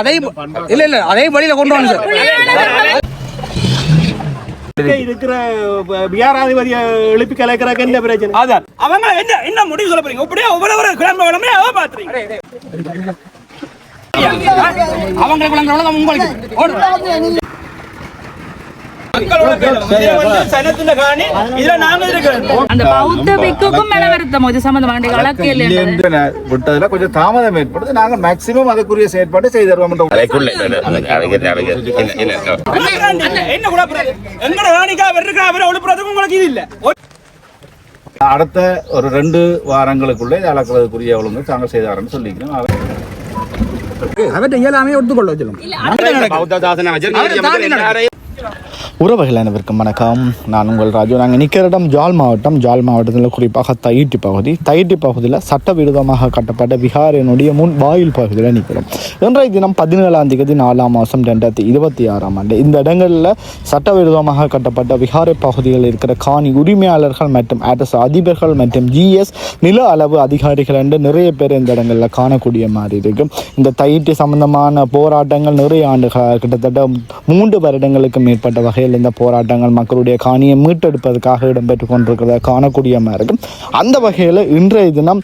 அதை இல்ல அதே வழியில கொண்டு வாங்க இருக்கிற வியாராதிபதிய எழுப்பி கலைக்கிறக்கு என்ன பிரச்சனை? அதான் அவங்க என்ன முடிவு சொல்ல போறீங்க? அப்படியே ஒவ்வொரு கிளம்ப வளமே பாத்துறீங்க. அவங்க குழந்தை உங்களுக்கு அந்த பௌத்த பிக்குக்கும் மேல வருத்தம் இது சம்பந்தமான வழக்கில் விட்டதுல கொஞ்சம் தாமதம் ஏற்படுது. நாங்க மேக்சிமம் அதுக்குரிய செயற்பாடு செய்து தருவோம். அடுத்த ஒரு 2 வாரங்களுக்குள்ளே அளக்கிறதுக்குரிய ஒழுங்கு தாங்கள் செய்தாருன்னு சொல்லிக்கிறோம். அவற்றை இயலாமே ஒத்துக்கொள்ள வச்சிடும். உறவுகள் அனைவருக்கும் வணக்கம். நான் உங்கள் ராஜு. நாங்கள் நிற்கிற இடம் ஜாழ் மாவட்டத்தில் குறிப்பாக தையிட்டி பகுதியில் சட்டவிரோதமாக கட்டப்பட்ட விஹாரினுடைய முன் வாயில் பகுதியில் நிற்கிறோம். இன்றைய தினம் 17ஆம் தேதி 4ஆம் மாதம் 2026ஆம் ஆண்டு இந்த இடங்களில் சட்டவிரோதமாக கட்டப்பட்ட விஹாரை பகுதிகளில் இருக்கிற காணி உரிமையாளர்கள் மற்றும் அரசு அதிபர்கள் மற்றும் GS நில அளவு அதிகாரிகள் என்று நிறைய பேர் இந்த இடங்களில் காணக்கூடிய மாதிரி இருக்கும். இந்த தையிட்டி சம்பந்தமான போராட்டங்கள் நிறைய ஆண்டுகளாக கிட்டத்தட்ட 3 வருடங்களுக்கு மேற்பட்ட வகையில் இந்த போராட்டங்கள் மக்களுடைய காணியை மீட்டெடுப்பதற்காக இடம்பெற்றுக் கொண்டிருக்கிறத காணக்கூடிய மாதிரி இருக்கும். அந்த வகையில் இன்றைய தினம்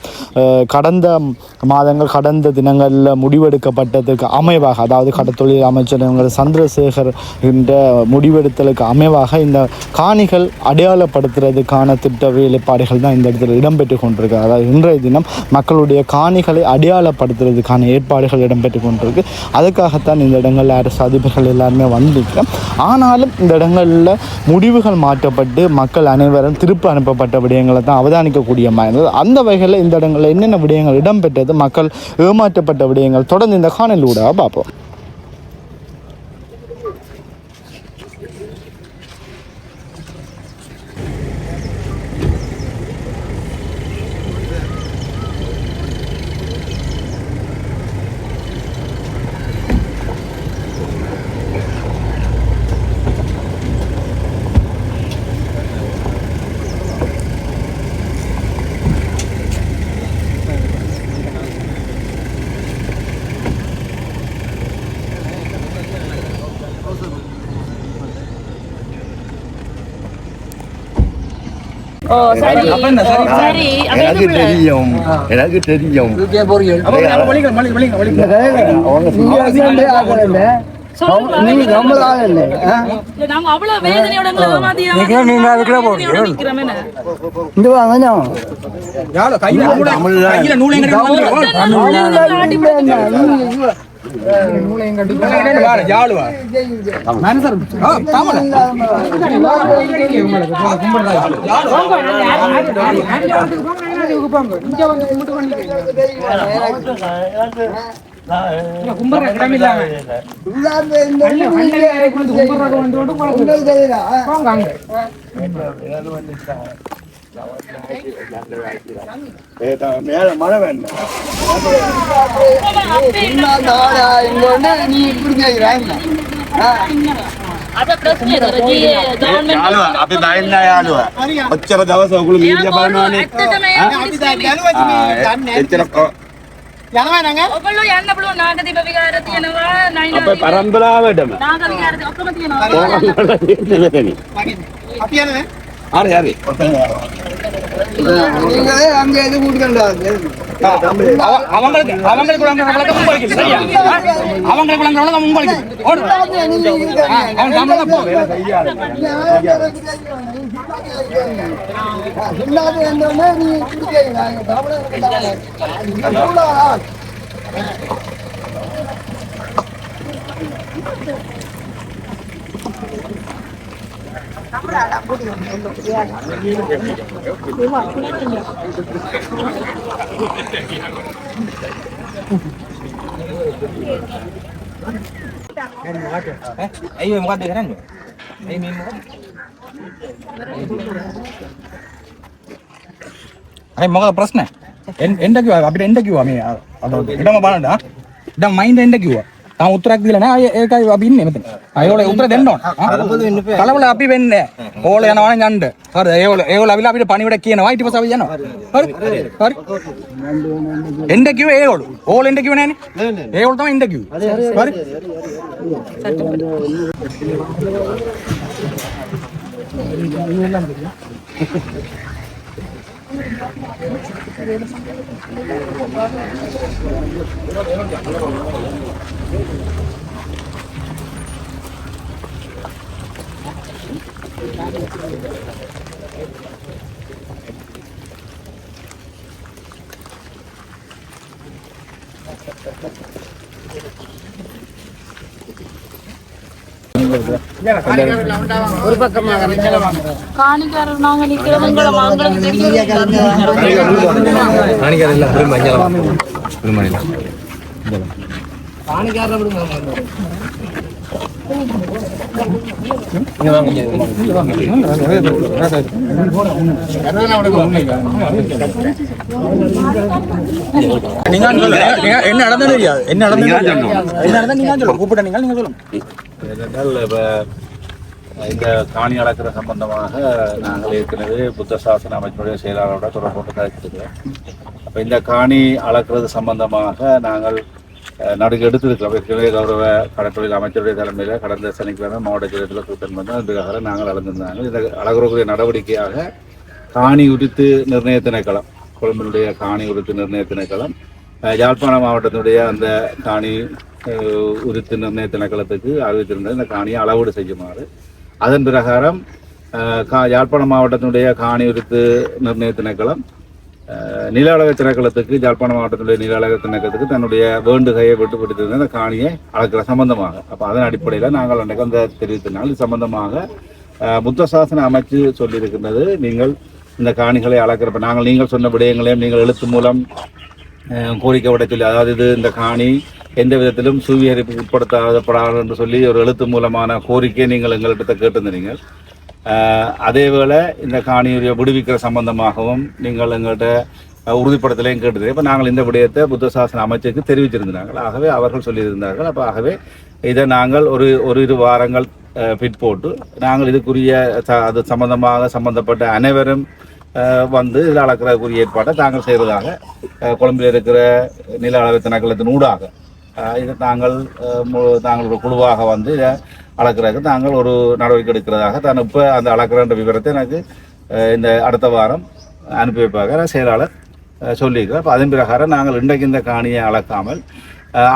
கடந்த தினங்களில் முடிவெடுக்கப்பட்டதுக்கு அமைவாக, அதாவது கடத்தொழில் அமைச்சர் சந்திரசேகர் என்ற முடிவெடுத்தலுக்கு அமைவாக இந்த காணிகள் அடையாளப்படுத்துறதுக்கான திட்ட வேலைப்பாடுகள் தான் இந்த இடத்துல இடம்பெற்று கொண்டிருக்கு. அதாவது இன்றைய தினம் மக்களுடைய காணிகளை அடையாளப்படுத்துறதுக்கான ஏற்பாடுகள் இடம்பெற்று கொண்டிருக்கு. அதுக்காகத்தான் இந்த இடங்களில் அரசு அதிபர்கள் எல்லாருமே வந்திருக்கிறோம். ஆனாலும் இந்த இடங்களில் முடிவுகள் மாற்றப்பட்டு மக்கள் அனைவரும் திருப்பி அனுப்பப்பட்ட விடயங்களை தான் அவதானிக்கக்கூடிய மாதிரி. அந்த வகையில் இந்த இடங்களில் என்னென்ன விடயங்கள் இடம்பெற்றது, மக்கள் ஏமாற்றப்பட்ட விடயங்கள் தொடர்ந்து இந்த காணொளியோட பார்ப்போம். எனக்கு தெரியும். மழை வேண்டாம். අපි බයින්න යාළුවා ඔච්චර දවස් ඔයගොල්ලෝ මීඩියා බලනවානේ යනවා නංග ඔයගොල්ලෝ යන්න පුළුවන් නාගදීප විහාර තියෙනවා අපේ පරම්පරාවටම නාග විහාරේ ඔක්කොම තියෙනවා අපි යන්නේ හරි நீங்களே அங்க எது கூட்டிட்டு அவங்களுக்கு குழந்தை உங்களுக்கு சரியா அவங்களுக்கு குழந்தை உங்களுக்கு ஓடு அவன் சாமல போ இல்லாத என்னன்னா நீ குடிக்கீங்க சாமல Ayo muka dengeran lo. Ayo muka. Ayo muka ප්‍රශ්න. එන්න කිව්වා අපිට එන්න කිව්වා මේ අද ඉඩම බලන්න. දැන් මයින්ඩ් එන්න කිව්වා. උත්තරයක් දීලා නැහැ. ඒකයි අපි ඉන්නේ මෙතන. ඒගොල්ලෝ උත්තර දෙන්න ඕන. කලබල අපි වෙන්නේ. ඕගොල්ලෝ යනවා නම් යන්න. හරිද? ඒගොල්ලෝ අවිලා අපිට පණිවිඩ කියනවා. ඊට පස්සේ අපි යනවා. හරි. හරි. එන්න කිව්වේ ඒගොල්ලෝ. ඕගොල්ලෝ එන්න කිව්වේ නැහනේ. ඒගොල්ලෝ තමයි එන්න කිව්වේ. හරි. ஒரு பக்கமாக காணிக்காரர் நாங்க நிக்கிறோம் உங்களை வாங்கறது தெரியும் காணிக்காரர் இல்ல ஒரு மஞ்சள் ஒரு மணில காணிக்காரர் விடுங்க என்ன நடந்தது தெரியாது. என்ன நடந்தது நீங்க சொல்லுங்க. கூப்பிட்ட நீங்க சொல்லுங்க. இந்த காணி அளக்கிற சம்பந்தமாக நாங்கள் ஏற்கனவே புத்த சாசன அமைப்பினுடைய செயலாளரோட தொடர்பு கொண்டு கழிச்சிருக்கிறோம். அப்போ இந்த காணி அளக்கிறது சம்பந்தமாக நாங்கள் நடுக்கு எடுத்திருக்கிறோம். ஏற்கனவே கௌரவ கடற்தொழில் அமைச்சருடைய தலைமையில் கடந்த சனிக்கிழமை மாவட்ட செயலகத்தில் கூட்டம் வந்து அதுக்காக நாங்கள் அளந்திருந்தாங்க. இந்த அளக்கிறக்கூடிய நடவடிக்கையாக காணி உரித்து நிர்ணய திணைக்களம், கொழும்பினுடைய காணி உரித்து நிர்ணய திணைக்களம் யாழ்ப்பாண மாவட்டத்தினுடைய அந்த காணி உரித்து நிர்ணய திணைக்களத்துக்கு அறிவித்திருந்தது இந்த காணியை அளவீடு செய்யுமாறு. அதன் பிரகாரம் யாழ்ப்பாண மாவட்டத்தினுடைய காணி உரித்து நிர்ணய திணைக்களம் நில அளவை திணைக்களத்துக்கு யாழ்ப்பாண மாவட்டத்தினுடைய நில அளவை திணைக்களத்துக்கு தன்னுடைய வேண்டுகையை விட்டு பிடித்திருந்த அந்த காணியை அளக்கிற சம்பந்தமாக. அப்போ அதன் அடிப்படையில் நாங்கள் அன்றைக்கு அந்த தெரிவித்தனால் இது சம்பந்தமாக புத்த சாசன அமைச்சு சொல்லியிருக்கின்றது, நீங்கள் இந்த காணிகளை அளக்கிறப்ப நாங்கள் நீங்கள் சொன்ன விடயங்களையும் நீங்கள் எழுத்து மூலம் கோரிக்கை விட சொல்லி, அதாவது இது இந்த காணி எந்த விதத்திலும் சுவீகரிப்பு உட்படுத்தப்படாது என்று சொல்லி ஒரு எழுத்து மூலமான கோரிக்கையை நீங்கள் எங்கள்கிட்ட கேட்டிருந்தீங்க. அதேவேளை இந்த காணியுடைய விடுவிக்கிற சம்பந்தமாகவும் நீங்கள் எங்கள்கிட்ட உறுதிப்படுத்தலையும் கேட்டது. இப்போ நாங்கள் இந்த விடயத்தை புத்த சாசன அமைச்சருக்கு தெரிவித்திருந்தார்கள். ஆகவே அவர்கள் சொல்லியிருந்தார்கள். அப்போ ஆகவே இதை நாங்கள் ஒரு 2 வாரங்கள் பிற்போட்டு நாங்கள் இதுக்குரிய அது சம்பந்தப்பட்ட அனைவரும் வந்து இதில் அளக்கிறதுக்குரிய ஏற்பாட்டை தாங்கள் செய்வதாக கொழும்பில் இருக்கிற நில அளவை திணைக்களத்தின் ஊடாக இதை நாங்கள் ஒரு குழுவாக வந்து இதை அளக்கிறதுக்கு நாங்கள் ஒரு நடவடிக்கை எடுக்கிறதாக தான் இப்போ அந்த அளக்கிறன்ற விவரத்தை எனக்கு இந்த அடுத்த வாரம் அனுப்பி வைப்பாக செயலாளர் சொல்லியிருக்கிறேன். அப்போ அதன் பிரகாரம் நாங்கள் இன்றைக்கு இந்த காணியை அளக்காமல்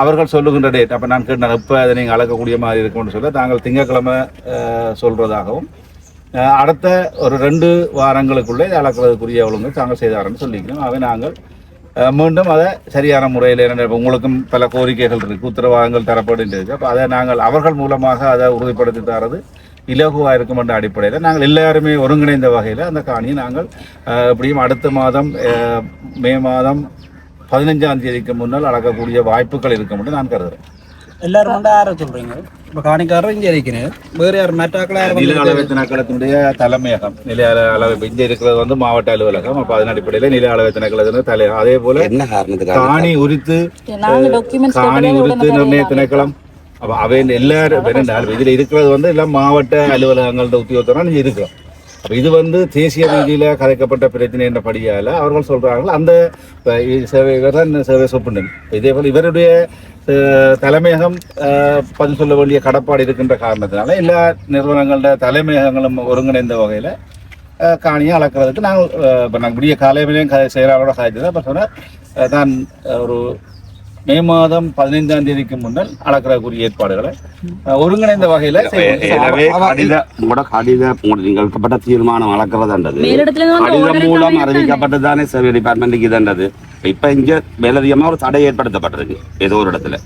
அவர்கள் சொல்லுகின்ற டேட், அப்போ நான் கேட்டேன் இப்போ அதை நீங்கள் அளக்கக்கூடிய மாதிரி இருக்கும்னு சொல்ல தாங்கள் திங்கட்கிழமை சொல்கிறதாகவும் அடுத்த ஒரு 2 வாரங்களுக்குள்ளே இதை அளக்கிறதுக்குரிய ஒழுங்கு தாங்கள் செய்தாரன்னு சொல்லிக்கிறோம். அவை நாங்கள் மீண்டும் அதை சரியான முறையில் உங்களுக்கும் பல கோரிக்கைகள் இருக்குது, உத்தரவாதங்கள் தரப்படுகின்றது. அப்போ அதை நாங்கள் அவர்கள் மூலமாக அதை உறுதிப்படுத்தி தரது இலகுவாக இருக்கும் என்ற அடிப்படையில் நாங்கள் எல்லாருமே ஒருங்கிணைந்த வகையில் அந்த காணியை நாங்கள் எப்படியும் அடுத்த மாதம் மே மாதம் 15ஆம் தேதிக்கு முன்னால் அளக்கக்கூடிய வாய்ப்புகள் இருக்கும் என்று நான் கருதுகிறேன். எல்லாரும் வந்து யாரை சொல்றீங்க? இப்போ காணிக்காரரும் இங்கே இருக்கிறேன், வேறு யார் மெட்டாக்களா? நில அளவை திணைக்களத்தினுடைய தலைமையகம் நில அளவை இங்கே இருக்கிறது வந்து மாவட்ட அலுவலகம். அப்போ அதன் அடிப்படையில் நில அளவை திணைக்களத்தின் தலைவர், அதே போல காணி உரித்து நிர்ணய திணைக்களம். அப்போ அவை எல்லாரும் இதில் இருக்கிறது வந்து எல்லாம் மாவட்ட அலுவலகங்களோட உத்தியோகத்தோட நீங்கள் இருக்கிறோம். அப்போ இது வந்து தேசிய ரீதியில் கதைக்கப்பட்ட பிரச்சனை என்ற படியால் அவர்கள் சொல்கிறார்கள் அந்த சேவை தான் சேவை சொப்புண்டன். இதே போல் இவருடைய தலைமையகம் பதில் சொல்ல வேண்டிய கடப்பாடு இருக்கின்ற காரணத்தினால எல்லா நிறுவனங்களோட தலைமையகங்களும் ஒருங்கிணைந்த வகையில் காணியை அளக்கிறதுக்கு நாங்கள் இப்போ நாங்கள் விடிய காலையிலையும் செயலாளரோட காய்ச்சது. அப்போ சொன்னால் தான் ஒரு மே மாதம் 15ஆம் தேதிக்கு முன்னால் அளக்கிறதுக்குரிய ஏற்பாடுகளை ஒருங்கிணைந்த வகையில் நீங்கள் தீர்மானம் அளக்கிறதுன்றது கடிதம் மூலம் அறிவிக்கப்பட்டதானே சர்வே டிபார்ட்மெண்ட்டுக்கு இதுன்றது. இப்ப இங்க மேலதிகமா ஒரு தடை ஏற்படுத்தப்பட்டிருக்கு ஏதோ ஒரு இடத்துல.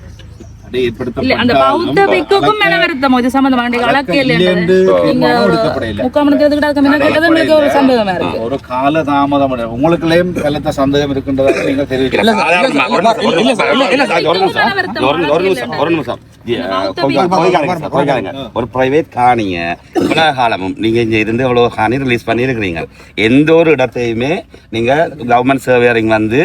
அந்த பௌத்த பிக்குக்கும் மேல வருத்தமோ இது சம்பந்தமா ஒரு சந்தேகமா இருக்கு. ஒரு கால தாமதம் உங்களுக்குள்ளேயும் பலத்த சந்தேகம் இருக்கின்றதாக நீங்கள் தெரிவிக்கலாம். ஒரு பிரைவேட் காணிய உலக காலமும் நீங்க இங்க இருந்து எவ்வளவு காணி ரிலீஸ் பண்ணிருக்கிறீங்க. எந்த ஒரு இடத்தையுமே நீங்க கவர்மெண்ட் சர்வேரிங் வந்து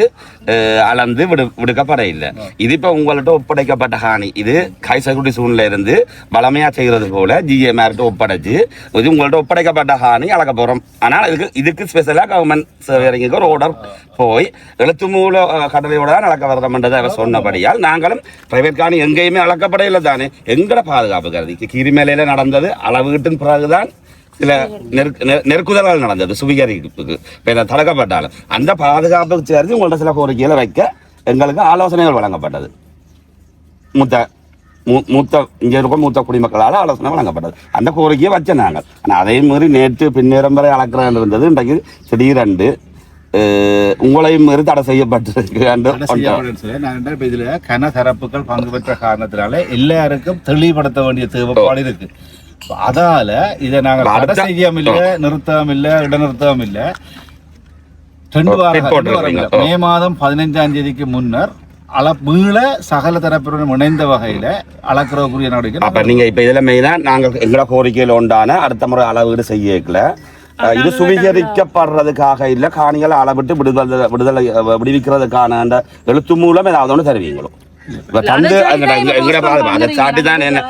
அளந்து விடுக்கப்பட இல்லை. இது இப்ப உங்கள்ட்ட ஒப்படைக்கப்பட்ட காணி இது கைசகுடி சூழ்நிலை இருந்து வளமையா செய்கிறது போல GMRட்ட ஒப்படைச்சு இது உங்கள்ட்ட ஒப்படைக்கப்பட்ட காணி அளக்க போறோம். ஆனால் இதுக்கு ஸ்பெஷலா கவர்மெண்ட் சேவைக்கு ஒரு ஆர்டர் போய் எழுத்து மூல கட்டளையோட தான் அளக்க வரதுன்றதை அவர் சொன்னபடியால் நாங்களும் பிரைவேட் காணி எங்கேயுமே அளக்கப்படையில தானே எங்கட பாதுகாப்பு கருதி கீரிமேலையில நடந்தது அளவுகிட்டின் பிறகுதான் சில நெருக்குதல்கள் நடந்தது சுவீகரிப்புக்கு தடுக்கப்பட்டாலும் அந்த பாதுகாப்புக்கு சேர்ந்து உங்கள்ட்ட சில கோரிக்கைகளை வைக்க எங்களுக்கு ஆலோசனைகள் வழங்கப்பட்டது. இங்கே இருக்க மூத்த குடிமக்களால் ஆலோசனை வழங்கப்பட்டது. அந்த கோரிக்கையை வச்ச நாங்கள். ஆனால் அதே மாதிரி நேற்று பின்னேரம் வரை அளக்கிறான் இருந்தது. இன்றைக்கு திடீரென்று உங்களையும் மீறி தடை செய்யப்பட்டிருக்கு. இதுல கன தரப்புகள் பங்கு பெற்ற காரணத்தினால எல்லாருக்கும் தெளிவுபடுத்த வேண்டிய தேவைப்பாடு இருக்கு. அதால இதை நாங்கள் தடை செய்யவும் இல்லை, நிறுத்தவும் இல்லை, இடைநிறுத்தவும் இல்லை. 2 வாரம் மே மாதம் 15ஆம் தேதிக்கு முன்னர் மீள சகல தரப்புடன் இணைந்த வகையில அளக்கிறக்குரிய நடவடிக்கை. அப்ப நீங்க இப்ப இதுல மெயினா நாங்கள் எங்களோட கோரிக்கையில் உண்டான அடுத்த முறை அளவீடு செய்யல இது சுவீகரிக்கப்படுறதுக்காக இல்ல காணிகளை அளவிட்டு விடுவிக்கிறதுக்கான அந்த எழுத்து மூலம் ஏதாவது ஒன்று தருவீங்களோ தந்து அதை சாட்டிதான் என்ன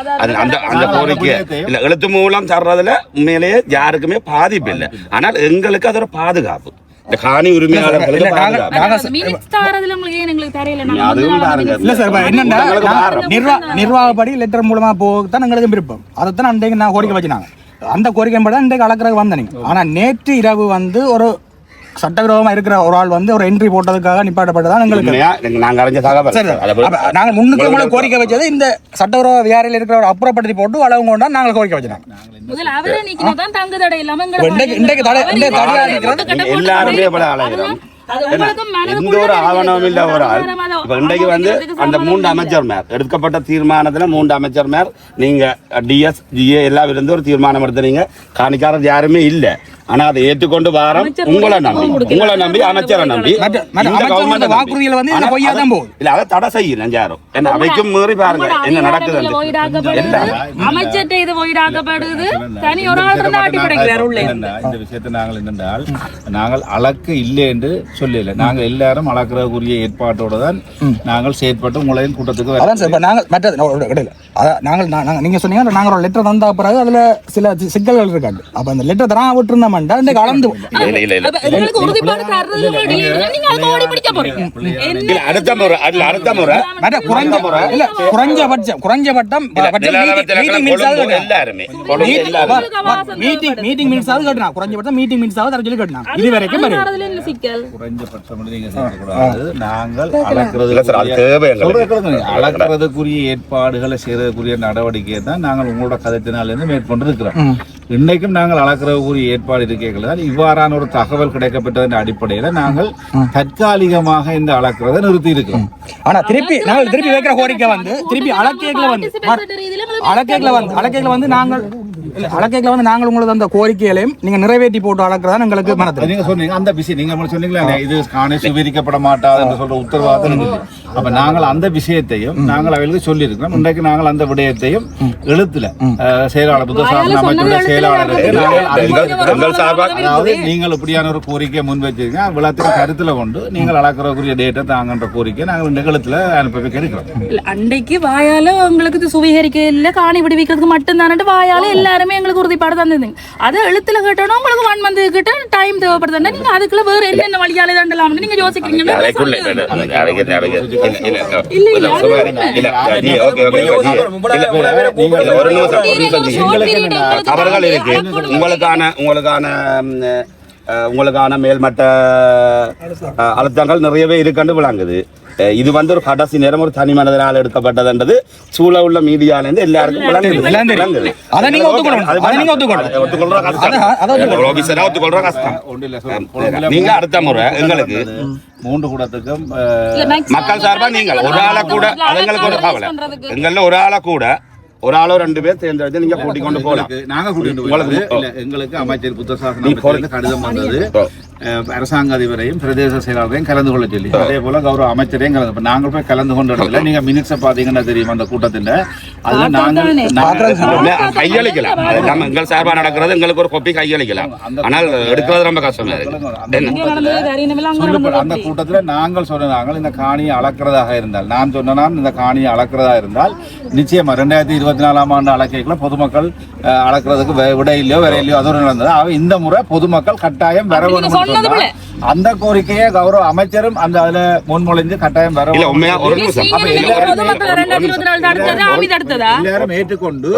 அந்த கோரிக்கை இல்ல எழுத்து மூலம் தர்றதுல உண்மையிலேயே யாருக்குமே பாதிப்பு இல்லை. ஆனால் எங்களுக்கு அது ஒரு பாதுகாப்பு. இந்த காணி உரிமையாளர்களுக்கு நிர்வாகப்படி லெட்டர் மூலமா போகத்தான் எங்களுக்கு விருப்பம். அதைத்தான் அன்றைக்கு நான் கோரிக்கை வச்சுனாங்க. அந்த கோரிக்கை படி இன்றைக்கு அளக்கிறதுக்கு வந்தீங்க. ஆனா நேற்று இரவு ஒரு சட்டவிரோதமா இருக்கிற ஒரு ஆள் ஒரு என்ட்ரி போட்டதுக்காக நிப்பாட்டப்பட்டதான் எங்களுக்கு நாங்கள் முன்னுக்கு உங்களை கோரிக்கை வச்சது இந்த சட்டவிரோத விகாரையில் இருக்கிற அப்புறப்படுத்தி போட்டு அளவு கொண்டா நாங்கள் கோரிக்கை வச்சிருக்கோம். எந்த ஒரு ஆவணமும் இல்ல ஒரு ஆள் இப்ப இன்றைக்கு அந்த 3 அமைச்சர் மேல் எடுக்கப்பட்ட தீர்மானத்துல 3 அமைச்சர் மேல் நீங்க DS GA எல்லாம் இருந்து ஒரு தீர்மானம் எடுத்துறீங்க. காணிக்காரர் யாருமே இல்ல. ஆனா அதை ஏற்றுக்கொண்டு வாரம் உங்களை நம்பி அமைச்சரை நம்பி இல்ல அதை தடை செய்யணும் யாரும் என்ன அவைக்கும் மீறி பாருங்க என்ன நடக்குது. இந்த விஷயத்தை நாங்கள் என்னென்றால் நாங்கள் அளக்க இல்லை என்று சொல்லல. நாங்கள் எல்லாரும் அளக்கிறக்குரிய ஏற்பாட்டோட தான் நாங்கள் செயற்பட்டு உங்களையும் கூட்டத்துக்கு நீங்க சொன்னீங்க நாங்க ஒரு லெட்டர் தந்தா பிறகு அதுல சில சிக்கல்கள் இருக்காது. அப்ப அந்த லெட்டர் தரா விட்டுருந்தா கலந்து குறைஞ்சபட்சம் மீட்டிங் மினிட்ஸ் ஆகுது கட்டணும். குறைஞ்சபட்சம் மீட்டிங் மினிட்ஸ் ஆகுது சொல்லி கட்டணும். இது வரைக்கும் நாங்கள் அளக்கிறதுக்குரிய ஏற்பாடுகளை செய்யறதுக்குரிய நடவடிக்கையை தான் நாங்கள் உங்களோட கதைத்தினாலிருந்து மேற்கொண்டு இருக்கிறோம். இன்னைக்கும் நாங்கள் அளக்கிறதுக்குரிய ஏற்பாடு இருக்கைகள் இவ்வாறான ஒரு தகவல் கிடைக்கப்பட்டதன் அடிப்படையில நாங்கள் தற்காலிகமாக இந்த அளக்கிறதை நிறுத்தி இருக்கிறோம். ஆனா திருப்பி வைக்கிற கோரிக்கை திருப்பி அளக்கைகளை நாங்கள் உங்களுக்கு அந்த கோரிக்கைகளையும் நீங்க நிறைவேற்றி போட்டு அளக்கிறதா எங்களுக்கு மனத்தில் நீங்க சொன்னீங்க. அந்த விஷயம் நீங்க சொன்னீங்களா இது காணி சுவீகரிக்கப்பட மாட்டாது என்று சொல்ற உத்தரவாதம் இல்லை. அப்ப நாங்கள் அந்த விஷயத்தையும் நாங்கள் அவர்களுக்கு சொல்லி இருக்கிறோம். இன்றைக்கு நாங்கள் அந்த விடயத்தையும் எழுத்துல செயலாளர் புத்தசாசன அமைச்சருடைய செயலாளருக்கு அதாவது நீங்கள் இப்படியான ஒரு கோரிக்கை முன் வச்சிருக்கீங்க விழாத்தின் கருத்துல கொண்டு நீங்கள் அளக்கிறக்குரிய டேட்டை தாங்கன்ற கோரிக்கை நாங்கள் இந்த எழுத்துல அனுப்பி இருக்கிறோம். அன்றைக்கு வாயால உங்களுக்கு சுவீகரிக்க இல்ல காணி விடுவிக்கிறதுக்கு மட்டும் தானே வாயால எல்லாருமே எங்களுக்கு உறுதிப்பாடு தந்ததுங்க. அதை எழுத்துல கேட்டோம்னா உங்களுக்கு 1 month கிட்ட டைம் தேவைப்படுதுன்னா நீங்க அதுக்குள்ள வேற என்னென்ன வழியாலே தண்டலாம்னு நீங்க யோசிக்கிறீங்க. அவர்கள் இருக்கு உங்களுக்கான மேல்மட்ட அழுத்தங்கள் நிறையவே இருக்குன்னு விளங்குது. இது ஒரு கடைசி நேரம் ஒரு தனி மனதனால் எடுக்கப்பட்டதுன்றது சூழ உள்ள மீடியாலேருந்து எல்லாருக்கும் விளங்குது. நீங்க அடுத்த முறை எங்களுக்கு 3 கூடத்துக்கும் மக்கள் சார்பா நீங்கள் ஒரு ஆளை கூட அதுங்களுக்கு ஒரு கவலை எங்கள ஒரு ஆளை கூட ஒரு ஆளோ 2 பேர் தேர்ந்தெடுத்து நீங்க கூட்டிக் கொண்டு போகலாம். நாங்க கூட்டிட்டு எங்களுக்கு அமைச்சர் புத்தசாசன கடிதம் வந்தது. அரசாங்க அதிபரையும் பிரதேச செயலாளரையும் கலந்து கொள்ள சொல்லி அதே போல கௌரவ அமைச்சரையும் கலந்து நாங்கள் போய் கலந்து கொண்ட இடத்துல நீங்க மினிட்ஸை பாத்தீங்கன்னா தெரியும் அந்த கூட்டத்தில் அதுல நாங்கள் கையளிக்கலாம். அது நம்ம எங்கள் சார்பா நடக்கிறது எங்களுக்கு ஒரு கொப்பி கையளிக்கலாம். ஆனால் எடுக்கிறது ரொம்ப கஷ்டமா இருக்கு. அந்த கூட்டத்துல நாங்கள் சொன்னாங்க இந்த காணியை அளக்கிறதாக இருந்தால் நான் சொன்னா இந்த காணியை அளக்கிறதா இருந்தால் நிச்சயமா 2024ஆம் ஆண்டு அளக்கைக்குள்ள பொதுமக்கள் அளக்கிறதுக்கு விட இல்லையோ வேற இல்லையோ அது ஒரு நடந்தது. இந்த முறை பொதுமக்கள் கட்டாயம் வர வேண்டும். அந்த கோரிக்கையை கௌரவ அமைச்சரும் அந்த அதுல முன்மொழிந்து கட்டாயம் வர எல்லாரும் ஏற்றுக்கொண்டு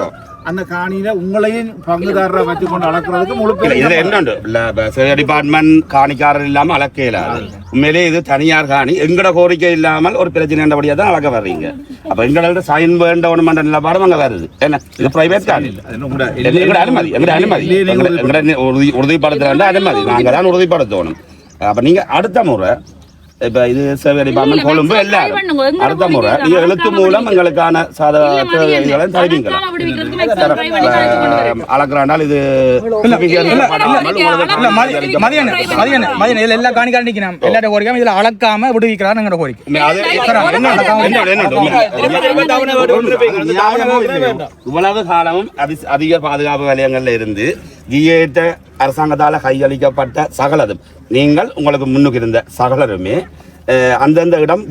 அந்த காணியில உங்களையும் பங்குதாரரை வச்சுக்கொண்டு அளக்கிறதுக்கு முழு இதுல என்னண்டு டிபார்ட்மெண்ட் காணிக்காரர் இல்லாம அளக்கையில உண்மையிலே இது தனியார் காணி எங்கட கோரிக்கை இல்லாமல் ஒரு பிரச்சனை என்றபடியா தான் அளக்க வர்றீங்க. அப்ப எங்களோட சைன் வேண்டவனும் நிலப்பாடும் அங்க வருது. என்ன இது பிரைவேட் காணி எங்கட அனுமதி உறுதிப்படுத்த அனுமதி நாங்க தான் உறுதிப்படுத்தணும். அப்ப நீங்க அடுத்த முறை இப்ப இது சேவை டிபார்ட்மெண்ட் கொழும்பு எல்லாரும் அடுத்த முறை நீங்க எழுத்து மூலம் எங்களுக்கான தேவைகளை தருவீங்களா அளக்கிறாண்டால் இது எல்லா காணிக்கார நிக்கணும் எல்லாரும் கோரிக்கை இதுல அளக்காம விடுவிக்கிறார் எங்களோட கோரிக்கை. இவ்வளவு காலமும் அதிக பாதுகாப்பு வலயங்கள்ல இருந்து ஜிஏட்ட அரசாங்கத்தால கையளிக்கப்பட்ட சகலதும் நீங்கள் உங்களுக்கு முன்னுக்கு இருந்த சகலருமே அந்தந்த இடம்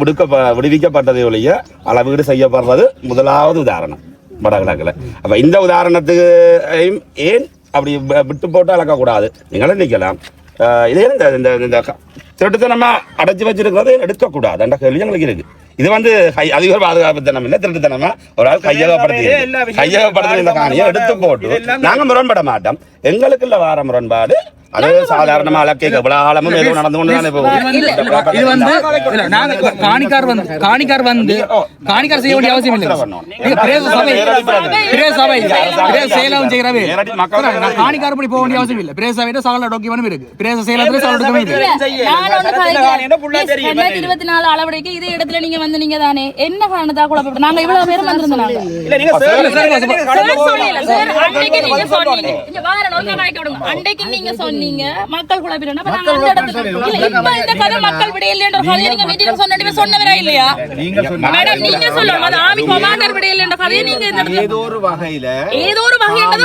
விடுவிக்கப்பட்டதை ஒழிய அளவீடு செய்யப்படுறது முதலாவது உதாரணம் வடகிழக்குல. அப்ப இந்த உதாரணத்துக்கு ஏன் அப்படி விட்டு போட்டு அளக்கக்கூடாது? நீங்களும் நிற்கலாம். இதே இந்த திருட்டுத்தனமா அடைச்சி வச்சிருக்கிறத எடுக்கக்கூடாது என்ற கேள்வி எங்களுக்கு இருக்கு. இது அதிக பாதுகாப்புத்தனம் இல்லை, திருட்டுத்தனமா ஒரு ஆள் கையகப்படுத்தி இந்த காணியை எடுத்து போட்டு நாங்க முரண்பட மாட்டோம். எங்களுக்கு இல்ல வார முரண்பாடு அது சாதாரணமா அளக்கே காலமும் ஏதோ நடந்து கொண்டுதானே காணிக்கார் செய்ய வேண்டிய அவசியம் இல்லை. காணிக்கார் படி போக வேண்டிய அவசியம் இல்லை. பிரேச சபையில சகல டாக்குமெண்ட் இருக்கு. பிரேச செயலத்துல சகல டாக்குமெண்ட் இருக்கு. 2024 அளவடைக்கு இதே இடத்துல நீங்க வந்து நீங்க தானே என்ன காரணத்தா குழப்பம்? நாங்க இவ்வளவு பேரும் வந்திருந்தோம். நீங்க மக்கள் குழப்பினா நாங்க அந்த இடத்துல இப்ப இந்த கதை மக்கள் விட இல்லன்ற கதையை நீங்க மீட்டிங்ல சொன்னவரா இல்லையா மேடம்? நீங்க சொல்லுங்க அது ஆமி கமாண்டர் விட இல்லன்ற கதையை நீங்க இந்த ஏதோ ஒரு வகையில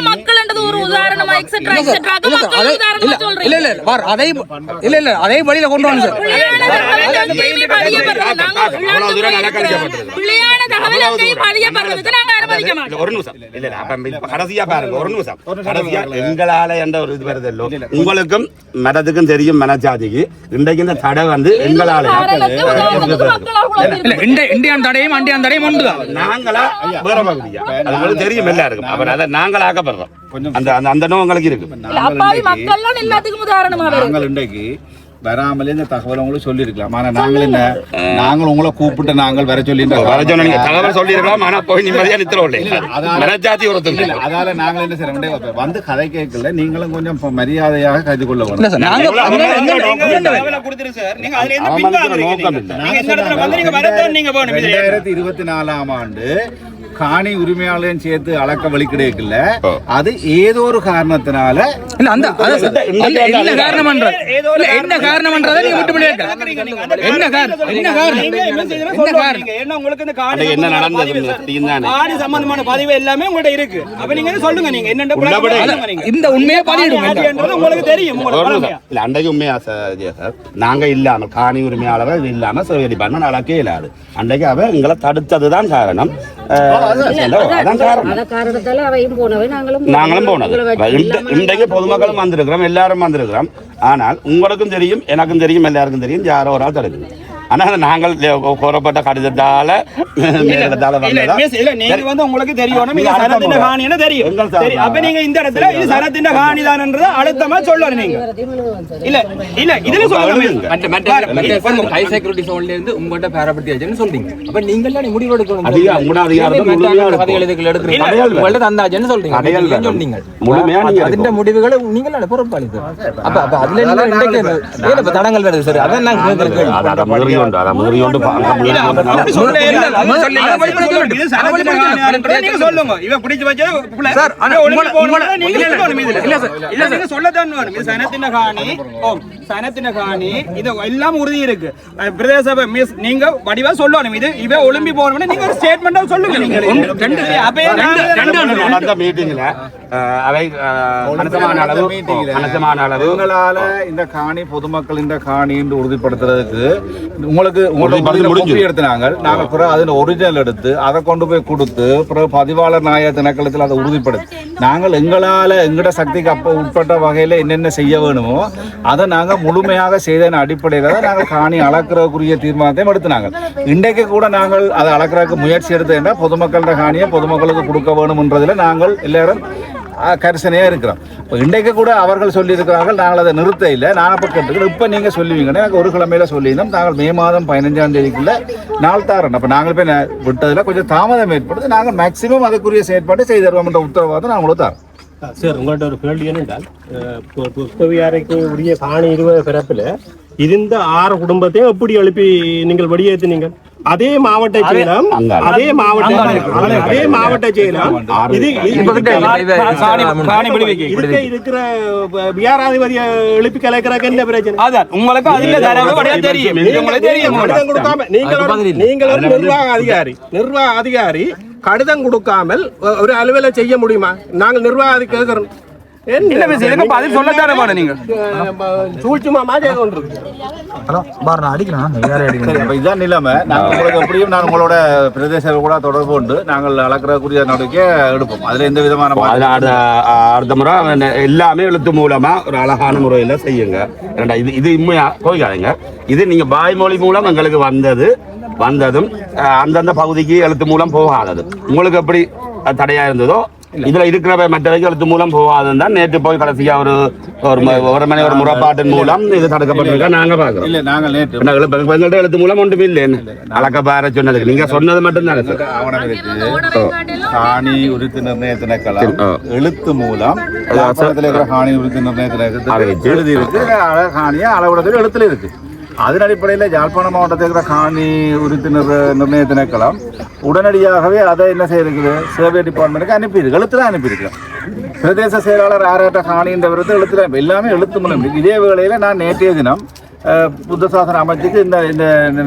மக்கள்ன்றது ஒரு உதாரணமா எக்ஸெட்ரா மக்கள் உதாரணமா சொல்றீங்க. இல்ல அதே வழியில கொண்டு வாங்க சார். பிள்ளையான தகவல் அங்கேயும் பதியப்படுறதுக்கு நாங்க அனுமதிக்க மாட்டோம். ஒரு நிமிஷம் இல்ல அப்ப கடைசியா பாருங்க, ஒரு நிமிஷம் கடைசியா எங்களால என்ற ஒரு இது வருதல்லோ உங்களுக்கும் மதத்துக்கும் தெரியும் மனச்சாதிக்கு இன்றைக்கு இந்த தடை எங்களால இந்தியான் தடையும் அண்டியான் தடையும் ஒன்றுதான். நாங்களா வேற பகுதியா அது தெரியும் எல்லாருக்கும். அப்புறம் அதை நாங்கள் ஆக்கப்படுறோம். அந்த நோங்களுக்கு இருக்கு. எல்லாத்துக்கும் உதாரணமா நாங்கள் இன்றைக்கு வராமலே இந்த தகவல் உங்களுக்கு சொல்லிருக்கலாம். ஆனா நாங்கள் உங்களை கூப்பிட்டு நாங்கள் வர சொல்லி தகவல் சொல்லிருக்கலாம். ஆனா போய் நிம்மதியா நித்திரோம். அதால நாங்கள் என்ன செய்யறோம் வந்து கதை கேட்கல. நீங்களும் கொஞ்சம் மரியாதையாக கருதி கொள்ள வேண்டும். 2024ஆம் ஆண்டு காணி உரிமையாளரையும் சேர்த்து அளக்க வழி கிடைக்கல. அது ஏதோ ஒரு காரணத்தினால என்ன சம்பந்தமான பதிவு எல்லாமே உங்கள்ட்ட இருக்கு. அப்ப நீங்க சொல்லுங்க, நீங்க என்னென்ன இந்த உண்மையை உங்களுக்கு தெரியும். அன்றைக்கு உண்மையா சார் நாங்க இல்லாம காணி உரிமையாளர் இல்லாம சேவை டிபார்ட்மெண்ட் அளக்கே இல்லாது. அன்றைக்கு அவ எங்களை தடுத்ததுதான் காரணம். நாங்களும் போனது இன்றைக்கு பொதுமக்களும் வந்திருக்கிறோம், எல்லாரும் வந்திருக்கிறோம். ஆனால் உங்களுக்கும் தெரியும், எனக்கும் தெரியும், எல்லாருக்கும் தெரியும் யாரோ ஒரு ஆள் தடுக்குது. ஆனா நாங்கள் கோரப்பட்ட கடிதத்தால உங்களுக்கு தெரியும் அப்ப நீங்க இந்த இடத்துல இது சரத்தின் காணிதான் அழுத்தமா சொல்லணும். நீங்க இல்ல இல்ல இதுல சொல்லுங்க ஹை செக்யூரிட்டி சோன்ல இருந்து உங்கள்ட்ட பேரபத்தி ஏஜென்ட் சொல்றீங்க. அப்ப நீங்க எல்லாம் முடிவு எடுக்கணும். அதுல முடிவுகளை நீங்க பொறுப்பாளிங்க. அப்ப அதுல தடங்கள் வருது சார். அதான் கொண்டு அதை மீறி கொண்டு அப்படி சொல்ல இது சனத்தின காணி நீங்க சொல்லுங்க இவ பிடிச்சு வச்சது சார், ஆனா நீங்க சொல்லணும் இதுல இல்ல நீங்க சொல்லத்தான் வேணும் இது சனத்தின காணி சனத்தின காணி இது எல்லாம் உறுதி இருக்கு பிரதேச சபை மிஸ் நீங்க வடிவா சொல்லணும் இது இவ ஒலிம்பி போகணும்னு நீங்க ஒரு ஸ்டேட்மெண்டா சொல்லுங்க நீங்க அந்த மீட்டிங்ல அவை கணிசமான அளவு உங்களால இந்த காணி பொதுமக்கள் இந்த காணி என்று உறுதிப்படுத்துறதுக்கு உங்களுக்கு எடுத்தாங்க நாங்கள் பிறகு அதில் ஒரிஜினல் எடுத்து அதை கொண்டு போய் கொடுத்து பிறகு பதிவாளர் நாய திணைக்களத்தில் அதை உறுதிப்படுத்தி நாங்கள் எங்களால் எங்கட சக்திக்கு அப்போ உட்பட்ட வகையில் என்னென்ன செய்ய வேணுமோ அதை நாங்கள் முழுமையாக செய்தன அடிப்படையில் தான் நாங்கள் காணி அளக்கிறதுக்குரிய தீர்மானத்தையும் எடுத்தினாங்க. இன்றைக்கு கூட நாங்கள் அதை அளக்கிறதுக்கு முயற்சி எடுத்ததுன்னா பொதுமக்களோட காணியை பொதுமக்களுக்கு கொடுக்க வேணும்ன்றதில் நாங்கள் எல்லாரும் கரிசனையாக இருக்கிறோம். இப்போ இன்றைக்கு கூட அவர்கள் சொல்லியிருக்கிறார்கள் நாங்கள் அதை நிறுத்த இல்லை. நான் அப்போ கேட்டுக்கிறேன் இப்போ நீங்கள் சொல்லுவீங்கன்னா எனக்கு ஒரு கிழமையில சொல்லியிருந்தோம் நாங்கள் மே மாதம் 15ஆம் தேதிக்குள்ள நாள் தாரோம். அப்போ நாங்கள் போய் விட்டதில் கொஞ்சம் தாமதம் ஏற்படுது. நாங்கள் மேக்சிமம் அதுக்குரிய செயற்பாடு செய்து தருவோம் என்ற உத்தரவாதம் நாங்கள் தரோம். சார் உங்கள்கிட்ட ஒரு கேள்வி என்னென்றால் புஷ்பவியாரைக்கு உரிய காணி 20 பிறப்பில் இருந்த 6 குடும்பத்தையும் எப்படி எழுப்பி நீங்கள் வெளியேற்றினீங்க? அதே மாவட்ட செயலம் அதே மாவட்ட செயலம் இருக்கிற வியாராதிபதிய எழுப்பி கலைக்கிறதுக்கு என்ன பிரச்சனை? அதான் உங்களுக்கு அதுல தெரியும் நீங்கள் ஒரு நிர்வாக அதிகாரி கடிதம் கொடுக்காமல் ஒரு அலுவலை செய்ய முடியுமா? நாங்கள் நிர்வாக கேட்கிறோம் பதில் சொல்லத்தானே நீங்க இதுதான் நிலைமை. நாங்கள் எப்படியும் நான் உங்களோட பிரதேச கூட தொடர்பு கொண்டு நாங்கள் அளக்கிறக்கூடிய நடவடிக்கை எடுப்போம். அதுல எந்த விதமான அடுத்த முறை எல்லாமே எழுத்து மூலமா ஒரு அழகான முறையில செய்யுங்க. இது உண்மையா போய்க்காதீங்க. இது நீங்க வாய்மொழி மூலம் எங்களுக்கு வந்ததும் அந்தந்த பகுதிக்கு எழுத்து மூலம் போகாதது உங்களுக்கு எப்படி தடையா இருந்ததோ இதுல இருக்கிற மற்றவைக்கு எழுத்து மூலம் போகாதுன்னு தான் நேற்று போய் கடைசியா ஒரு மணி ஒரு முறைப்பாட்டின் மூலம் இது தடுக்கப்பட்டிருக்கா நாங்க பாக்குறோம். இல்ல நாங்கள் நேற்று எழுத்து மூலம் ஒன்றும் இல்லை அளக்கப்பார சொன்னதுக்கு நீங்க சொன்னது மட்டும் தானே சார் ஆவணம் இருக்கு. காணி உரித்து நிர்ணய திணைக்களம் எழுத்து மூலம் இருக்கிற காணி உரித்து நிர்ணய திணைக்களம் எழுதி இருக்கு. காணியா அளவிடத்தில் எழுத்துல இருக்கு. அதன் அடிப்படையில் யாழ்ப்பாணம் மாவட்டத்தில் இருக்கிற காணி உரித்து நிர்ணய திணைக்களம் உடனடியாகவே அதை என்ன செய்திருக்குது சர்வே டிபார்ட்மெண்ட்டுக்கு அனுப்பியிருக்கு. எழுத்துல அனுப்பியிருக்கிறேன். பிரதேச செயலாளர் ஆராட்ட காணின்ற விருது எழுத்துல எல்லாமே எழுத்து மூலம். இதே வேளையில் நான் நேற்றைய தினம் புத்த சாசன அமைச்சுக்கு இந்த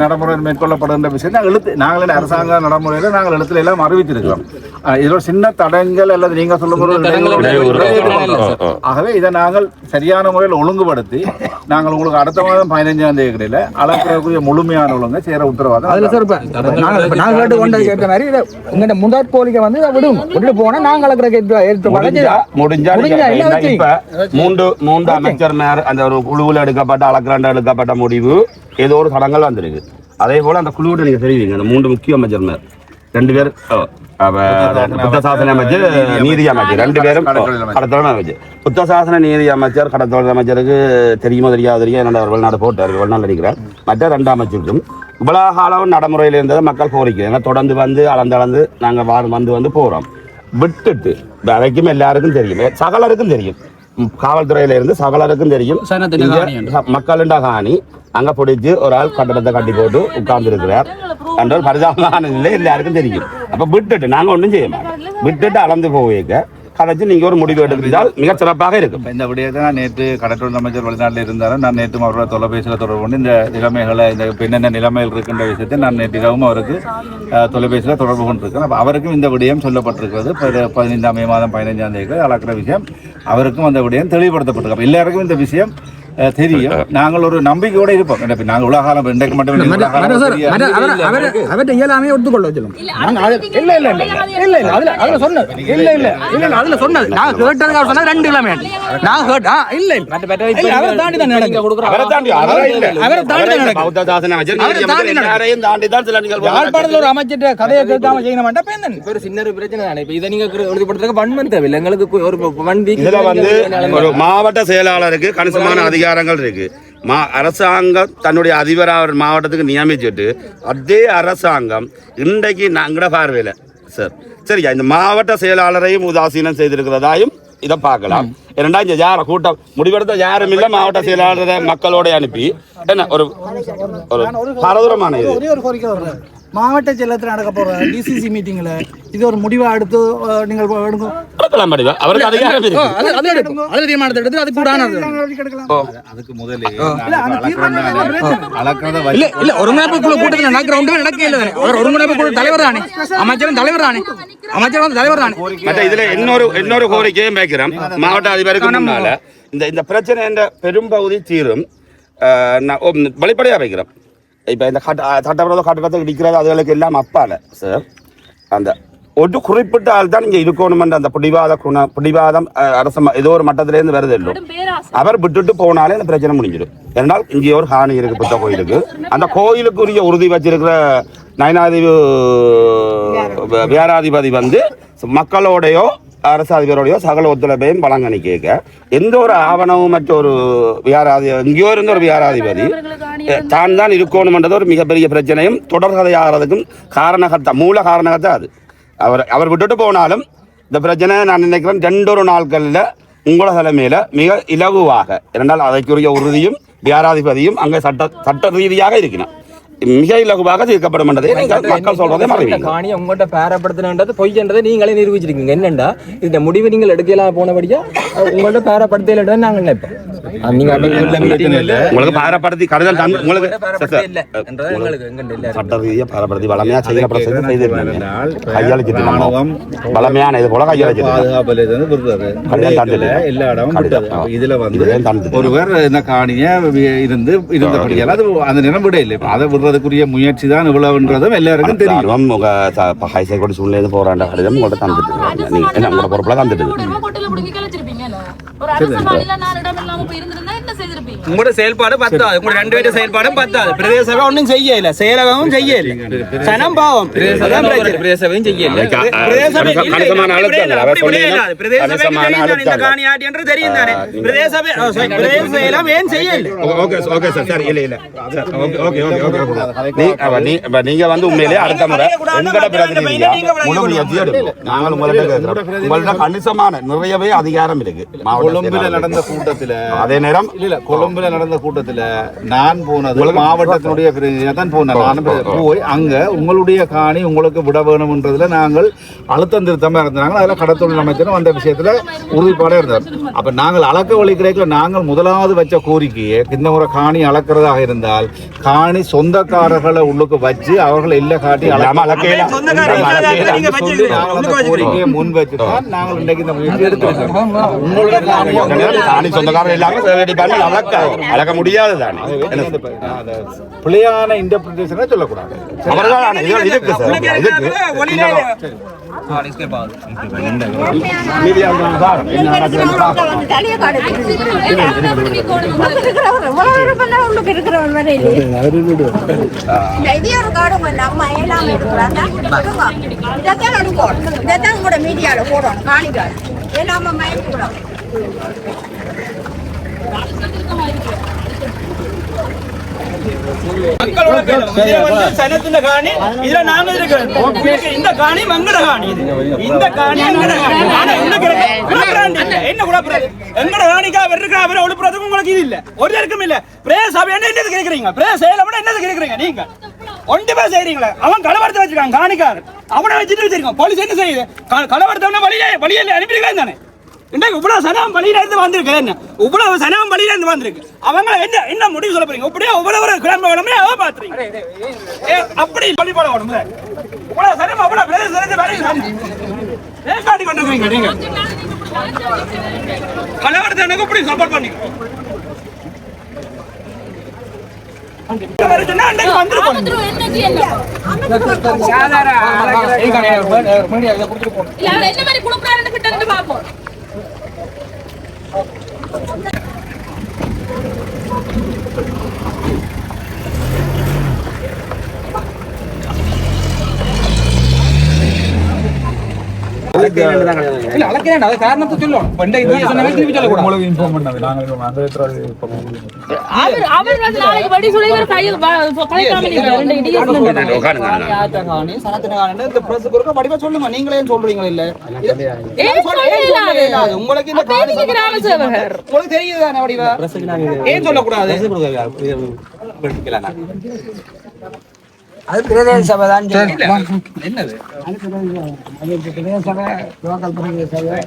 நடைமுறை மேற்கொள்ளப்படுகின்ற விஷயத்தை நாங்கள் அரசாங்க நடைமுறையில் நாங்கள் எழுத்துல எல்லாம் அறிவித்திருக்கிறோம். இதோட சின்ன தடங்கள் அல்லது நீங்க சொல்லும்போது ஆகவே இதை நாங்கள் சரியான முறையில் ஒழுங்குபடுத்தி நாங்கள் உங்களுக்கு அடுத்த மாதம் 15ஆம் தேதி கிடையில அளக்கிறக்கூடிய முழுமையான ஒழுங்கை சேர உத்தரவாதம். அதுல சார் கேட்ட மாதிரி முந்தாட்கோலிக்க வந்து விட்டு போனா நாங்கள் முடிஞ்சா மூன்று அமைச்சர் அந்த ஒரு குழுவில் எடுக்கப்பட்ட முடிவு ஏதோ ஒரு தடங்கள் வந்திருக்கு. அதே போல அந்த குழுவோட நீங்க தெரிவிங்க அந்த 3 முக்கிய அமைச்சர் 2 பேர் புத்த சாசன அமைச்சர் நீதி அமைச்சர் 2 பேரும் கடத்தொழில் அமைச்சர். புத்த சாசன நீதி அமைச்சர் கடத்தொழில் அமைச்சருக்கு தெரியுமோ தெரியாது என்னோட வெளிநாடு போட்டார் வெளிநாடு அடிக்கிறார். மற்ற 2 அமைச்சருக்கும் இவ்வளவு காலம் நடைமுறையில் இருந்ததை மக்கள் கோரிக்கை தொடர்ந்து வந்து அளந்து நாங்கள் வந்து போறோம். விட்டுட்டு வரைக்கும் எல்லாருக்கும் தெரியும், சகலருக்கும் தெரியும், காவல்துறையில இருந்து சகலருக்கும் தெரியும் மக்களின் காணி அங்க பிடிச்சு ஒரு ஆள் கட்டடத்தை கட்டி போட்டு உட்கார்ந்து இருக்கிறார் என்ற ஒரு பரிதாபமான நிலை எல்லாருக்கும் தெரியும். அப்ப விட்டுட்டு நாங்க ஒன்றும் செய்ய மாட்டோம். விட்டுட்டு அளந்து போக கதைச்சு நீங்க ஒரு முடிவு எடுத்தால் மிக சிறப்பாக இருக்கும். இந்த விடயத்தை நான் நேற்று கடற்றொழில் அமைச்சர் வெளிநாட்டில் இருந்தாலும் நான் நேற்று அவரோட தொலைபேசியில் தொடர்பு கொண்டு இந்த நிலைமைகளை இந்த என்னென்ன நிலைமைகள் இருக்கின்ற விஷயத்தை நான் நேற்று இரவும் அவருக்கு தொலைபேசியில் தொடர்பு கொண்டிருக்கிறேன். அப்போ அவருக்கும் இந்த விடயம் சொல்லப்பட்டிருக்கிறது. 15ஆம் மே மாதம் 15ஆம் தேதி அளக்கிற விஷயம் அவருக்கும் அந்த விடயம் தெளிவுபடுத்தப்பட்டிருக்கு. அப்போ எல்லாருக்கும் இந்த விஷயம் தெரியும். நாங்கள் ஒரு நம்பிக்கையோட இருப்போம். நாங்கள் உலகாலம் இன்றைக்கு மட்டும் எல்லாமே ஒத்துக்கொள்ள வச்சிடும். அதுல சொன்னது நான் கேட்டதுக்காக சொன்னா 2 கிலோமே நான் கேட்டா இல்ல அவரை தாண்டி தான் யாழ்ப்பாணத்தில் ஒரு அமைச்சர் கதையை கேட்காம செய்ய மாட்டேன். ஒரு சின்ன பிரச்சனை தானே. இப்ப இதை நீங்க உறுதிப்படுத்துறதுக்கு 1 மந்த் தேவையில்லை. எங்களுக்கு ஒரு 1 வீக் இதுல வந்து ஒரு மாவட்ட செயலாளருக்கு கணிசமான அதிகாரங்கள் இருக்கு. அரசாங்கம் தன்னுடைய அதிபர் மாவட்டத்துக்கு நியமிச்சுட்டு அதே அரசாங்கம் இன்றைக்கு நாங்கள பார்வையில சார் சரியா இந்த மாவட்ட செயலாளரையும் உதாசீனம் செய்திருக்கிறதாயும் இதை பார்க்கலாம். இரண்டா இங்க யார கூட்டம் முடிவெடுத்த யாரும் இல்ல மாவட்ட செயலாளரை மக்களோட அனுப்பி என்ன ஒரு பாரதூரமான இது ஒரே ஒரு கோரிக்கை வர்றேன். மாவட்ட செயலகத்தில் நடக்க போற டிசிசி மீட்டிங்ல இது ஒரு முடிவா எடுத்து நீங்கள் எடுங்க. அவருக்கு அதிகாரம் இருக்கு. அது தீர்மானத்தை எடுத்து அது கூடானது. அதுக்கு முதல்ல இல்ல ஒருங்கிணைப்பு குழு கூட்டத்தில் நடக்கிற ஒன்றுமே நடக்கவே இல்லை. அவர் ஒருங்கிணைப்பு குழு தலைவர் தானே, அமைச்சரும் தலைவர் தானே, அமைச்சர் வந்து தலைவர் தானே. மற்ற இதுல இன்னொரு கோரிக்கையும் வைக்கிறோம் மாவட்ட அதிபருக்கு முன்னால இந்த பிரச்சனை என்ற பெரும்பகுதி தீரும் வெளிப்படையா வைக்கிறோம். இப்ப இந்த சட்டவிரோத கட்டடத்துக்கு நிற்கிறது அதுகளுக்கு எல்லாம் அப்பால சார் அந்த ஒரு குறிப்பிட்ட ஆள் தான் இங்க இருக்கணும் என்ற அந்த பிடிவாதம் அரசு ஏதோ ஒரு மட்டத்திலேருந்து வருது இல்லை. அவர் விட்டுட்டு போனாலே அந்த பிரச்சனை முடிஞ்சிடும். ஏன்னால் இங்கே ஒரு ஹானி இருக்கு புத்த கோயிலுக்கு. அந்த கோயிலுக்குரிய உறுதி வச்சிருக்கிற நயனாதிபதி வியாராதிபதி வந்து மக்களோடையோ அரசு அதிபரோடையோ சகல ஒத்துழைப்பையும் பலங்கனி கேட்க எந்த ஒரு ஆவணமும் மற்ற ஒரு எங்கேயோ இருந்த ஒரு வியாராதிபதி தான் இருக்கணும்ன்றது ஒரு மிகப்பெரிய பிரச்சனையும் தொடர்கதையாகிறதுக்கும் மூல காரணகத்தை அது. அவர் விட்டுட்டு போனாலும் இந்த பிரச்சனை நான் நினைக்கிறேன் 2 நாட்களில் உங்களோட தலைமையில மிக இலகுவாக இரண்டால் அதற்குரிய உறுதியும் வியாராதிபதியும் அங்கே சட்ட ரீதியாக இருக்கணும். மிக இலகுவாக தீர்க்கப்படும் என்றதை மக்கள் சொல்றதே மறைவீங்க. காணி உங்கள்கிட்ட பேரப்படுத்தினது பொய்ன்றதை நீங்களே நிரூபிச்சிருக்கீங்க. என்னண்டா இந்த முடிவு நீங்கள் எடுக்கலாம் போனபடியா உங்கள்கிட்ட பேரப்படுத்தல நாங்கள் நினைப்போம். உங்களுக்கு பாரப்படுத்தி கடிதம் உங்களுக்கு சட்ட ரீதியாக பாரப்படுத்தி வளமையா செய்யப்பட வளமையான இது போல எல்லா இடமும் இதுல வந்து ஒருவர் இந்த காணிய இருந்தபடியால் அது அந்த நிலம் விட இல்லை. அதை விடுறதுக்குரிய முயற்சி தான் இவ்வளவுன்றதும் எல்லாருக்கும் தெரியும். ஹைசைகோடு சூழ்நிலை போராண்ட கடிதம் உங்கள்கிட்ட தந்துட்டு என்ன உங்களோட பொறுப்புல தந்துட்டு உங்களோட செயல்பாடு பத்தாது. உங்களோட 2 பேரும் செயல்பாடும் பத்தாது. பிரதேச சபை ஒன்றும் செய்யல, செயலகமும் செய்யல, சனம் பாவம் பிரதேச சபையும் செய்யல. இந்த காணியாட்டி என்று தெரியும் தானே. பிரதேச செயலம் ஏன் செய்யல? நீங்க வந்து உண்மையிலே அடுத்த முறை எங்கட பிரதிநிதியா முழு முயற்சி எடுக்கும். நாங்கள் உங்கள்ட்ட கணிசமான நிறையவே அதிகாரம் இருக்கு. கொழும்புல நடந்த கூட்டத்துல அதே நேரம் கொழும்புல நடந்த கூட்டத்துல நான் போனது மாவட்டத்தினுடைய பிரதிநிதியா தான் போனேன். நானும் போய் அங்க உங்களுடைய காணி உங்களுக்கு விட வேணும்ன்றதுல நாங்கள் அழுத்தம் திருத்தமா இருந்தாங்க. அதுல கடத்தொழில் அமைச்சரும் அந்த விஷயத்துல உறுதிப்பாடா இருந்தார். அப்ப நாங்கள் அளக்க வழி கிடைக்கல. நாங்கள் முதலாவது வச்ச கோரிக்கையை இந்த முறை காணி அளக்கிறதாக இருந்தால் காணி சொந்தக்காரர்களை உள்ளுக்கு வச்சு அவர்களை இல்ல காட்டி கோரிக்கையை முன் வச்சுதான் நாங்கள் இன்னைக்கு இந்த முயற்சி எடுத்திருக்கோம். உங்களுடைய காணி சொந்தக்காரர் இல்லாம அளக்க முடியாது தானே. பிள்ளையான இன்டர்பிரிட்டேஷனை சொல்லக்கூடாது. மீடியால போடணும் காணிக்கார் எல்லாம மயக்கூடாது. சனத்தின் காணி இதுல நாங்க இருக்கிறோம். இந்த காணி மங்கட காணி, இந்த காணி என்ன கூட எங்கட காணிக்காக இருக்கிற அவரை ஒழுப்புறதுக்கு உங்களுக்கு இது இல்ல, ஒரு இருக்கும் இல்ல. பிரேச என்னது கேட்கறீங்க? பிரேச என்னது கேட்கறீங்க? நீங்க ஒன்று பேர் செய்யறீங்களா? அவன் கலவரத்தை வச்சிருக்கான் காணிக்கார், அவனை வச்சுட்டு வச்சிருக்கான். போலீஸ் என்ன செய்யுது? கலவரத்தை வழியில அனுப்பிடுக்கலாம் தானே. இன்றைக்கு இவ்வளவு சனம் வழியில இருந்து வந்திருக்கு. என்ன இவ்வளவு சனம் வழியில இருந்து வந்திருக்கு? அவங்க என்ன முடிவு சொல்ல போறீங்க? இப்படியே இவ்வளவு கிளம்ப கிளம்பி அவ பாத்துறீங்க. அப்படி சொல்லி போட வேணும். இவ்வளவு சனம் அவ்வளவு காட்டி கொண்டிருக்கீங்க. நீங்க கலவரத்தை எனக்கு இப்படி சப்போர்ட் பண்ணீங்க. இல்ல அலக்கிறேன் அது காரணத்தை சொல்லணும் பண்டை இது சொன்னவே திருப்பி சொல்லக்கூடாது உங்களுக்கு இன்ஃபார்ம் பண்ணது நாங்க அந்த இடத்துல அவர் நாளைக்கு படி சொல்லி இவர் கையில் கலைக்காம நீங்க ரெண்டு இந்த பிரஸ் குறுக்க வடிவா சொல்லுங்க. நீங்களே சொல்றீங்களா இல்ல உங்களுக்கு இந்த கிராம சேவகர் உங்களுக்கு தெரியுதானே வடிவா ஏன் சொல்லக்கூடாது? அது பிரதேச சபை தான் என்னது பிரதேச சபை லோக்கல் பிரதேச சபை